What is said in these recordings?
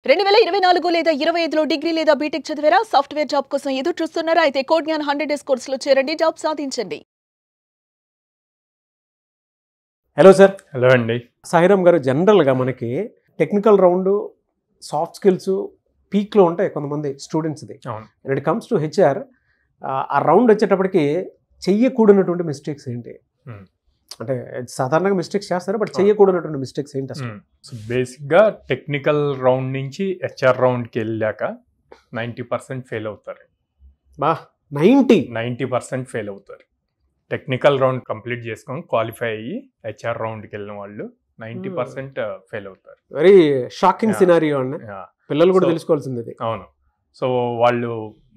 2024 లేదా 25లో డిగ్రీ లేదా బీటెక్ చదివారా? సాఫ్ట్‌వేర్ జాబ్ కోసం ఎదురు చూస్తున్నారా? అయితే కోడ్ జ్ఞాన్ 100 డేస్ కోర్సులో చేరండి, జాబ్ సాధించండి. Hello sir. హలో అండి. సాయిరామ్ గారు, జనరల్గా మనకి టెక్నికల్ రౌండ్, సాఫ్ట్ స్కిల్స్ పీక్లో ఉంటాయి కొంతమంది స్టూడెంట్స్ది. అవును. And it comes to HR, ఆ రౌండ్ వచ్చేటప్పటికి చెయ్యకూడనటువంటి మిస్టేక్స్ ఏంటి? అంటే సాధారణంగా మిస్టేక్స్ చేస్తారు, బట్ చెయ్యకూడనటువంటి మిస్టేక్స్ ఏంటి అసలు? సో బేసిక్గా టెక్నికల్ రౌండ్ నుంచి హెచ్ఆర్ రౌండ్కి వెళ్ళాక 90% ఫెయిల్ అవుతారు. బా 90% ఫెయిల్ అవుతారు. టెక్నికల్ రౌండ్ కంప్లీట్ చేసుకొని క్వాలిఫై అయ్యి హెచ్ఆర్ రౌండ్కి వెళ్ళిన వాళ్ళు 90% ఫెయిల్ అవుతారు. వెరీ షాకింగ్ సినారియో అండి. Yeah. పిల్లలు కూడా తెలుసుకోవాల్సింది ఇది. అవును. సో వాళ్ళు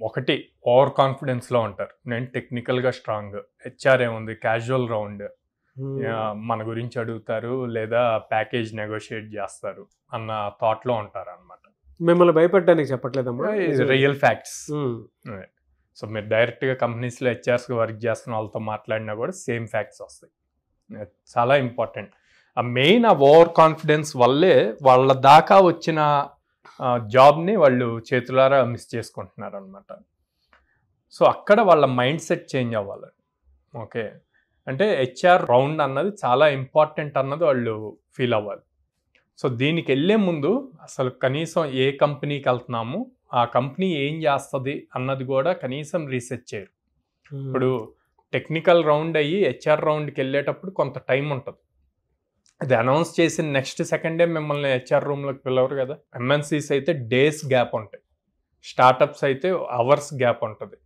ఒకటి ఓవర్ కాన్ఫిడెన్స్లో ఉంటారు. నేను టెక్నికల్గా స్ట్రాంగ్, హెచ్ఆర్ ఏముంది క్యాజువల్ రౌండ్, మన గురించి అడుగుతారు లేదా ప్యాకేజ్ నెగోషియేట్ చేస్తారు అన్న థాట్లో ఉంటారు అనమాట. మిమ్మల్ని భయపెట్టడానికి చెప్పట్లేదమ్మా, రియల్ ఫ్యాక్ట్స్. సో మీరు డైరెక్ట్గా కంపెనీస్లో హెచ్ఆర్స్గా వర్క్ చేస్తున్న వాళ్ళతో మాట్లాడినా కూడా సేమ్ ఫ్యాక్ట్స్ వస్తాయి. చాలా ఇంపార్టెంట్. ఆ మెయిన్ ఆ ఓవర్ కాన్ఫిడెన్స్ వల్లే వాళ్ళ దాకా వచ్చిన జాబ్ని వాళ్ళు చేతులారా మిస్ చేసుకుంటున్నారు అనమాట. సో అక్కడ వాళ్ళ మైండ్ సెట్ చేంజ్ అవ్వాలి. ఓకే, అంటే హెచ్ఆర్ రౌండ్ అన్నది చాలా ఇంపార్టెంట్ అన్నది వాళ్ళు ఫీల్ అవ్వాలి. సో దీనికి వెళ్ళే ముందు అసలు కనీసం ఏ కంపెనీకి వెళ్తున్నాము, ఆ కంపెనీ ఏం చేస్తుంది అన్నది కూడా కనీసం రీసెర్చ్ చేయరు. ఇప్పుడు టెక్నికల్ రౌండ్ అయ్యి హెచ్ఆర్ రౌండ్కి వెళ్ళేటప్పుడు కొంత టైం ఉంటుంది. అది అనౌన్స్ చేసిన నెక్స్ట్ సెకండే మిమ్మల్ని హెచ్ఆర్ రూమ్లోకి పిలవరు కదా. ఎంఎన్సీస్ అయితే డేస్ గ్యాప్ ఉంటాయి, స్టార్టప్స్ అయితే అవర్స్ గ్యాప్ ఉంటుంది.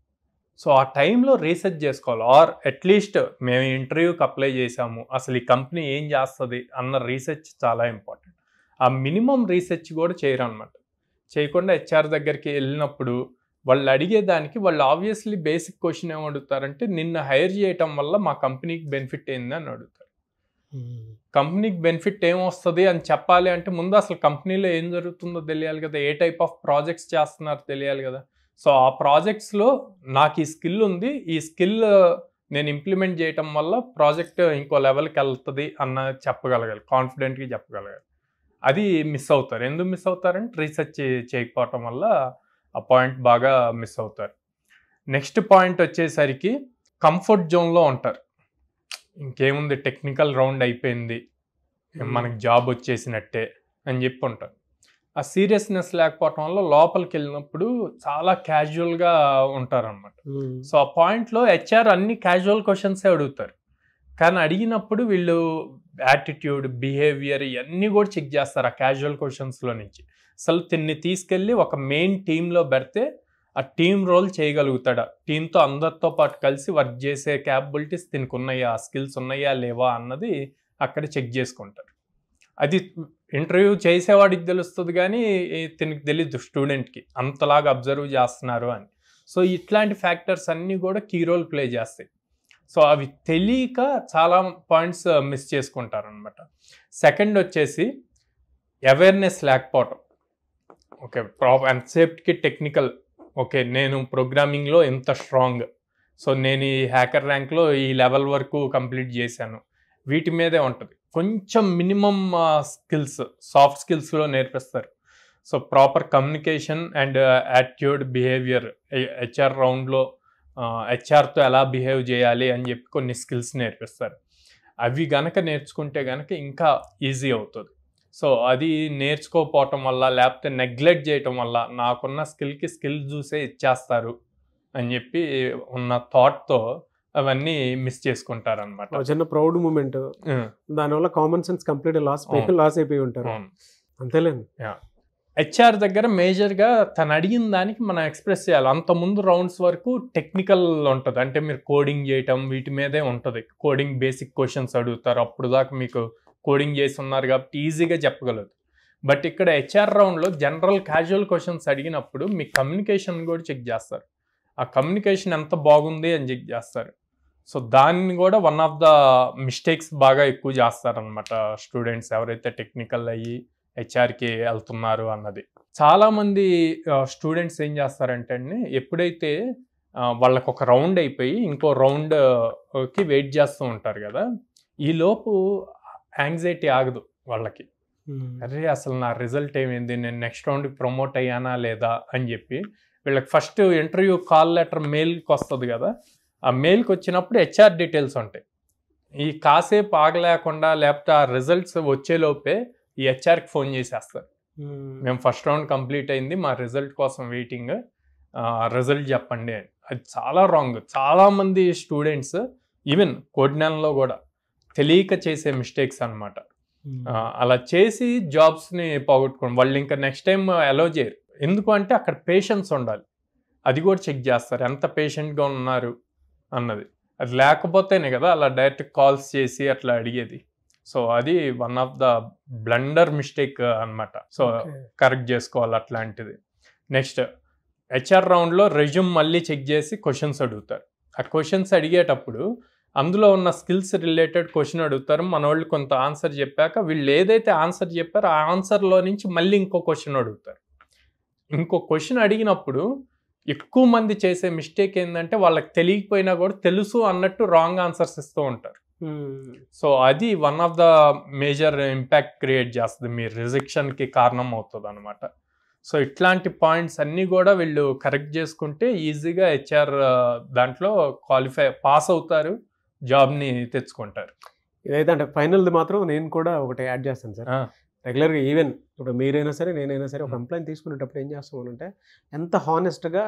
సో ఆ టైంలో రీసెర్చ్ చేసుకోవాలి. ఆర్ అట్లీస్ట్ మేము ఇంటర్వ్యూకి అప్లై చేసాము, అసలు ఈ కంపెనీ ఏం చేస్తుంది అన్న రీసెర్చ్ చాలా ఇంపార్టెంట్. ఆ మినిమం రీసెర్చ్ కూడా చేయరు అనమాట. చేయకుండా హెచ్ఆర్ దగ్గరికి వెళ్ళినప్పుడు వాళ్ళు అడిగేదానికి వాళ్ళు ఆబ్వియస్లీ బేసిక్ క్వశ్చన్ ఏం అడుగుతారంటే, నిన్ను హైర్ చేయటం వల్ల మా కంపెనీకి బెనిఫిట్ ఏంది అని అడుగుతారు. కంపెనీకి బెనిఫిట్ ఏం వస్తుంది అని చెప్పాలి అంటే ముందు అసలు కంపెనీలో ఏం జరుగుతుందో తెలియాలి కదా, ఏ టైప్ ఆఫ్ ప్రాజెక్ట్స్ చేస్తున్నారో తెలియాలి కదా. సో ఆ ప్రాజెక్ట్స్లో నాకు ఈ స్కిల్ ఉంది, ఈ స్కిల్ నేను ఇంప్లిమెంట్ చేయటం వల్ల ప్రాజెక్ట్ ఇంకో లెవెల్కి వెళ్తుంది అన్న చెప్పగలగాలి, కాన్ఫిడెంట్గా చెప్పగలగాలి. అది మిస్ అవుతారు. ఎందుకు మిస్ అవుతారంటే రీసెర్చ్ చేయకపోవటం వల్ల ఆ పాయింట్ బాగా మిస్ అవుతారు. నెక్స్ట్ పాయింట్ వచ్చేసరికి కంఫర్ట్ జోన్లో ఉంటారు. ఇంకేముంది, టెక్నికల్ రౌండ్ అయిపోయింది, మనకి జాబ్ వచ్చేసినట్టే అని చెప్పి ఉంటారు. ఆ సీరియస్నెస్ లేకపోవటం వల్ల లోపలికి వెళ్ళినప్పుడు చాలా క్యాజువల్గా ఉంటారన్నమాట. సో ఆ పాయింట్లో హెచ్ఆర్ అన్ని క్యాజువల్ క్వశ్చన్సే అడుగుతారు, కానీ అడిగినప్పుడు వీళ్ళు యాటిట్యూడ్, బిహేవియర్ ఇవన్నీ కూడా చెక్ చేస్తారు ఆ క్యాజువల్ క్వశ్చన్స్లో నుంచి. అసలు తిన్ని తీసుకెళ్ళి ఒక మెయిన్ టీంలో పెడితే ఆ టీమ్ రోల్ చేయగలుగుతాడా, టీంతో అందరితో పాటు కలిసి వర్క్ చేసే క్యాపబిలిటీస్ తినికి ఉన్నాయా, స్కిల్స్ ఉన్నాయా లేవా అన్నది అక్కడ చెక్ చేసుకుంటారు. అది ఇంటర్వ్యూ చేసేవాడికి తెలుస్తుంది కానీ తినికి తెలీదు స్టూడెంట్కి, అంతలాగా అబ్జర్వ్ చేస్తున్నారు అని. సో ఇట్లాంటి ఫ్యాక్టర్స్ అన్నీ కూడా కీ రోల్ ప్లే చేస్తాయి. సో అవి తెలియక చాలా పాయింట్స్ మిస్ చేసుకుంటారు అనమాట. సెకండ్ వచ్చేసి అవేర్నెస్ లేకపోవటం. ఓకే, ఎంతసేపుకి టెక్నికల్, ఓకే నేను ప్రోగ్రామింగ్లో ఎంత స్ట్రాంగ్, సో నేను ఈ హ్యాకర్ ర్యాంక్లో ఈ లెవెల్ వరకు కంప్లీట్ చేశాను, వీటి మీదే ఉంటుంది. కొంచెం మినిమం స్కిల్స్, సాఫ్ట్ స్కిల్స్లో నేర్పిస్తారు. So proper communication and attitude, behaviour, HR రౌండ్లో హెచ్ఆర్తో ఎలా బిహేవ్ చేయాలి అని చెప్పి కొన్ని స్కిల్స్ నేర్పిస్తారు. అవి గనక నేర్చుకుంటే గనక ఇంకా ఈజీ అవుతుంది. సో అది నేర్చుకోకపోవటం వల్ల లేకపోతే నెగ్లెక్ట్ చేయటం వల్ల నాకున్న స్కిల్కి స్కిల్ చూసే ఇచ్చేస్తారు అని చెప్పి ఉన్న థాట్తో అవన్నీ మిస్ చేసుకుంటారు అనమాట. చిన్న ప్రౌడ్ మూమెంట్, దానివల్ల కామన్ సెన్స్ కంప్లీట్ లాస్ అయిపోయి ఉంటారు. అంతేలేండి. హెచ్ఆర్ దగ్గర మేజర్గా తను అడిగిన దానికి మనం ఎక్స్ప్రెస్ చేయాలి. అంతకుముందు రౌండ్స్ వరకు టెక్నికల్ ఉంటుంది, అంటే మీరు కోడింగ్ చేయటం వీటి మీదే ఉంటుంది. కోడింగ్ బేసిక్ క్వశ్చన్స్ అడుగుతారు, అప్పుడు దాకా మీకు కోడింగ్ చేసి ఉన్నారు కాబట్టి ఈజీగా చెప్పగలదు. బట్ ఇక్కడ హెచ్ఆర్ రౌండ్లో జనరల్ క్యాజువల్ క్వశ్చన్స్ అడిగినప్పుడు మీ కమ్యూనికేషన్ కూడా చెక్ చేస్తారు. ఆ కమ్యూనికేషన్ ఎంత బాగుంది అని చెక్ చేస్తారు. సో దాన్ని కూడా వన్ ఆఫ్ ద మిస్టేక్స్ బాగా ఎక్కువ చేస్తారనమాట స్టూడెంట్స్ ఎవరైతే టెక్నికల్ అయ్యి హెచ్ఆర్కి వెళ్తున్నారు అన్నది. చాలామంది స్టూడెంట్స్ ఏం చేస్తారంటే అండి, ఎప్పుడైతే వాళ్ళకు ఒక రౌండ్ అయిపోయి ఇంకో రౌండ్కి వెయిట్ చేస్తూ ఉంటారు కదా, ఈలోపు యాంగ్జైటీ ఆగదు వాళ్ళకి. అరే అసలు నా రిజల్ట్ ఏమైంది, నేను నెక్స్ట్ రౌండ్కి ప్రమోట్ అయ్యానా లేదా అని చెప్పి వీళ్ళకి ఫస్ట్ ఇంటర్వ్యూ కాల్ లెటర్ మెయిల్కి వస్తుంది కదా, ఆ మెయిల్కి వచ్చినప్పుడు హెచ్ఆర్ డీటెయిల్స్ ఉంటాయి. ఈ కాసేపు ఆగలేకుండా లేకపోతే ఆ రిజల్ట్స్ వచ్చేలోపే ఈ హెచ్ఆర్కి ఫోన్ చేసేస్తారు, మేము ఫస్ట్ రౌండ్ కంప్లీట్ అయింది, మా రిజల్ట్ కోసం వెయిటింగ్, రిజల్ట్ చెప్పండి అని. అది చాలా రాంగ్. చాలామంది స్టూడెంట్స్ ఈవెన్ కోడ్నాన్లో కూడా తెలియక చేసే మిస్టేక్స్ అనమాట. అలా చేసి జాబ్స్ని పోగొట్టుకోండి. వాళ్ళు ఇంకా నెక్స్ట్ టైం అలో చేయరు. ఎందుకు అంటే అక్కడ పేషెన్స్ ఉండాలి, అది కూడా చెక్ చేస్తారు ఎంత పేషెంట్గా ఉన్నారు అన్నది. అది లేకపోతేనే కదా అలా డైరెక్ట్ కాల్స్ చేసి అట్లా అడిగేది. సో అది one of the blunder mistake అనమాట. సో కరెక్ట్ చేసుకోవాలి అట్లాంటిది. నెక్స్ట్ హెచ్ఆర్ రౌండ్లో రెజ్యూమ్ మళ్ళీ చెక్ చేసి క్వశ్చన్స్ అడుగుతారు. ఆ క్వశ్చన్స్ అడిగేటప్పుడు అందులో ఉన్న స్కిల్స్ రిలేటెడ్ క్వశ్చన్ అడుగుతారు. మన వాళ్ళు కొంత ఆన్సర్ చెప్పాక వీళ్ళు ఏదైతే ఆన్సర్ చెప్పారో ఆ ఆన్సర్లో నుంచి మళ్ళీ ఇంకో క్వశ్చన్ అడుగుతారు. ఇంకో క్వశ్చన్ అడిగినప్పుడు ఎక్కువ మంది చేసే మిస్టేక్ ఏంటంటే వాళ్ళకి తెలియకపోయినా కూడా తెలుసు అన్నట్టు రాంగ్ ఆన్సర్స్ ఇస్తూ ఉంటారు. సో అది one of the major impact create చేస్తుంది, మీ రిజెక్షన్కి కారణం అవుతుంది అనమాట. సో ఇట్లాంటి పాయింట్స్ అన్నీ కూడా వీళ్ళు కరెక్ట్ చేసుకుంటే ఈజీగా హెచ్ఆర్ దాంట్లో పాస్ అవుతారు, జాబ్ని తెచ్చుకుంటారు. ఇదైతే అంటే ఫైనల్ది మాత్రం నేను కూడా ఒకటి యాడ్ చేస్తాను సార్. రెగ్యులర్గా ఈవెన్ ఇప్పుడు మీరైనా సరే నేనైనా సరే ఒక ఎంప్లాయీని తీసుకునేటప్పుడు ఏం చేస్తామని అంటే ఎంత హానెస్ట్గా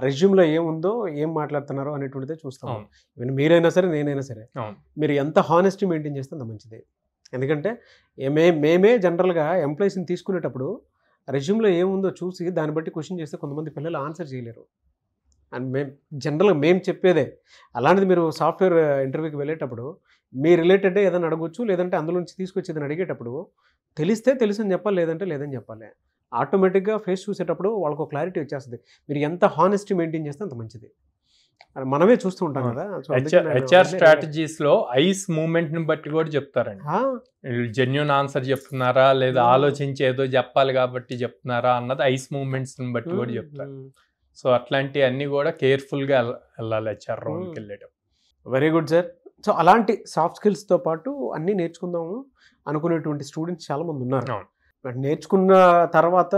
రెజ్యూమ్లో ఏముందో ఏం మాట్లాడుతున్నారో అనేటువంటిదే చూస్తాం. ఈవెన్ మీరైనా సరే నేనైనా సరే మీరు ఎంత హానెస్టీ మెయింటైన్ చేస్తే అంత మంచిది. ఎందుకంటే మేమే జనరల్గా ఎంప్లాయీస్ని తీసుకునేటప్పుడు రెజ్యూమ్లో ఏముందో చూసి దాన్ని బట్టి క్వశ్చన్ చేస్తే కొంతమంది పిల్లలు ఆన్సర్ చేయలేరు. అండ్ జనరల్గా మేము చెప్పేదే అలాంటిది. మీరు సాఫ్ట్వేర్ ఇంటర్వ్యూకి వెళ్ళేటప్పుడు మీ రిలేటెడ్ ఏదైనా అడగొచ్చు, లేదంటే అందులో నుంచి తీసుకొచ్చేదని అడిగేటప్పుడు తెలిస్తే తెలుసని చెప్పాలి, లేదంటే లేదని చెప్పాలి. ఆటోమేటిక్గా ఫేస్ చూసేటప్పుడు వాళ్ళకు క్లారిటీ వచ్చేస్తుంది. మీరు ఎంత హానెస్టీ మెయింటైన్ చేస్తే అంత మంచిది. మనమే చూస్తూ ఉంటాం కదా. హెచ్ఆర్ స్ట్రాటజీస్ లో ఐస్ మూవ్మెంట్ ని బట్టి కూడా చెప్తారండి. జెన్యూన్ ఆన్సర్ చెప్తున్నారా లేదా ఆలోచించి ఏదో చెప్పాలి కాబట్టి చెప్తున్నారా అన్నది ఐస్ మూవ్మెంట్స్ ని బట్టి కూడా చెప్తారు. సో అట్లాంటి అన్ని కూడా కేర్ఫుల్ గా వెళ్ళాలి హెచ్ఆర్ రౌండ్కి వెళ్ళేటప్పుడు. Very good sir. సో అలాంటి సాఫ్ట్ స్కిల్స్తో పాటు అన్నీ నేర్చుకుందాము అనుకునేటువంటి స్టూడెంట్స్ చాలామంది ఉన్నారు. నేర్చుకున్న తర్వాత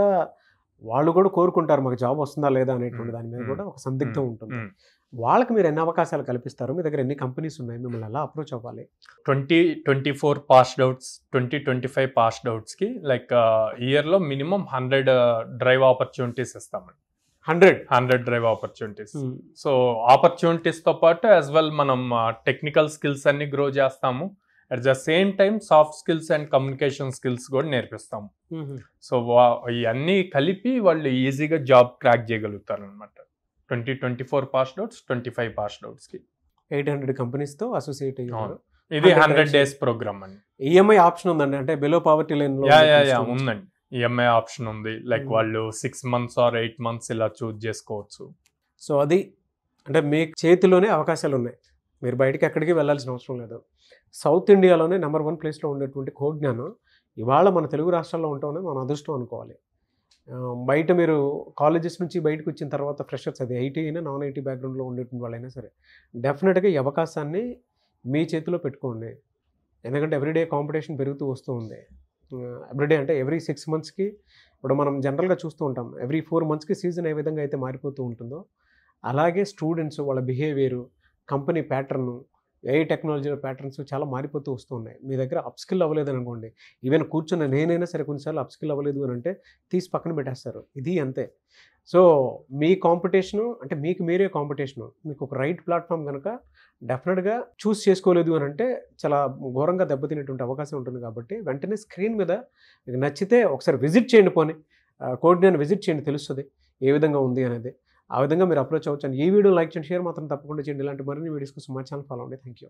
వాళ్ళు కూడా కోరుకుంటారు మాకు జాబ్ వస్తుందా లేదా అనేటువంటి దాని మీద కూడా ఒక సందిగ్ధం ఉంటుంది. వాళ్ళకి మీరు ఎన్ని అవకాశాలు కల్పిస్తారు, మీ దగ్గర ఎన్ని కంపెనీస్ ఉన్నాయి, మిమ్మల్ని ఎలా అప్రోచ్ అవ్వాలి? 2024 పాస్డ్ అవుట్స్, 2025 పాస్డ్ అవుట్స్కి లైక్ ఇయర్లో మినిమం 100 డ్రైవ్ ఆపర్చునిటీస్ ఇస్తామండి. 100 డ్రైవ్ ఆపర్చునిటీస్. సో ఆపర్చునిటీస్తో పాటు యాజ్ వెల్ మనం టెక్నికల్ స్కిల్స్ అన్ని గ్రో చేస్తాము. At the same time soft skills and communication skills కూడా నేర్పిస్తాము. సో ఇవన్నీ కలిపి వాళ్ళు ఈజీగా జాబ్ క్రాక్ చేయగలుగుతారు అనమాట. 2024 పాస్డ్ అవుట్స్, 25 పాస్డ్ అవుట్స్కి 800 కంపెనీస్తో అసోసియేట్ అయ్యారు. ఇది 100 days ప్రోగ్రామ్ అండి. ఈఎంఐ ఆప్షన్ ఉందండి, అంటే బిలో పావర్టీ లైన్ ఉందండి. ఈఎంఐ ఆప్షన్ ఉంది. లైక్ వాళ్ళు 6 months or 8 months ఇలా చూజ్ చేసుకోవచ్చు. సో అది అంటే మీ చేతిలోనే అవకాశాలు ఉన్నాయి, మీరు బయటకి ఎక్కడికి వెళ్ళాల్సిన అవసరం లేదు. సౌత్ ఇండియాలోనే నెంబర్ 1 ప్లేస్లో ఉండేటువంటి కోజ్ఞానం ఇవాళ మన తెలుగు రాష్ట్రాల్లో ఉంటామని మన అదృష్టం అనుకోవాలి. బయట మీరు కాలేజెస్ నుంచి బయటకు వచ్చిన తర్వాత ఫ్రెషర్స్, అది ఐటీ అయినా నాన్ ఐటీ బ్యాక్గ్రౌండ్లో ఉండేటువంటి వాళ్ళైనా సరే డెఫినెట్గా ఈ అవకాశాన్ని మీ చేతిలో పెట్టుకోండి. ఎందుకంటే ఎవ్రీడే కాంపిటీషన్ పెరుగుతూ వస్తూ ఉంది. ఎవ్రీడే అంటే ఎవ్రీ 6 monthsకి ఇప్పుడు మనం జనరల్గా చూస్తూ ఉంటాం, ఎవ్రీ 4 monthsకి సీజన్ ఏ విధంగా అయితే మారిపోతూ ఉంటుందో అలాగే స్టూడెంట్స్ వాళ్ళ బిహేవియరు, కంపెనీ ప్యాటర్ను, ఏ టెక్నాలజీ ప్యాటర్న్స్ చాలా మారిపోతూ వస్తూ ఉన్నాయి. మీ దగ్గర అప్స్కిల్ అవ్వలేదని అనుకోండి, ఈవెన్ కూర్చున్న నేనైనా సరే కొన్నిసార్లు అప్స్కిల్ అవ్వలేదు అని అంటే తీసి పక్కన పెట్టేస్తారు. ఇది అంతే. సో మీ కాంపిటీషను అంటే మీకు మీరే కాంపిటీషను, మీకు ఒక రైట్ ప్లాట్ఫామ్ కనుక డెఫినెట్గా చూస్ చేసుకోలేదు అని అంటే చాలా ఘోరంగా దెబ్బతినేటువంటి అవకాశం ఉంటుంది. కాబట్టి వెంటనే స్క్రీన్ మీద మీకు నచ్చితే ఒకసారి విజిట్ చేయండి, పోనీ కోడ్ని విజిట్ చేయండి, తెలుస్తుంది ఏ విధంగా ఉంది అనేది. ఆ విధంగా మీరు అప్రోచ్ అవ్వచ్చు. అండ్ ఈ వీడియో లైక్ చేయండి, షేర్ మాత్రం తప్పకుండా చేయండి. ఇలాంటి మరిన్ని వీడియోస్ కోసం మా ఛానల్ ఫాలో అవ్వండి. Thank you.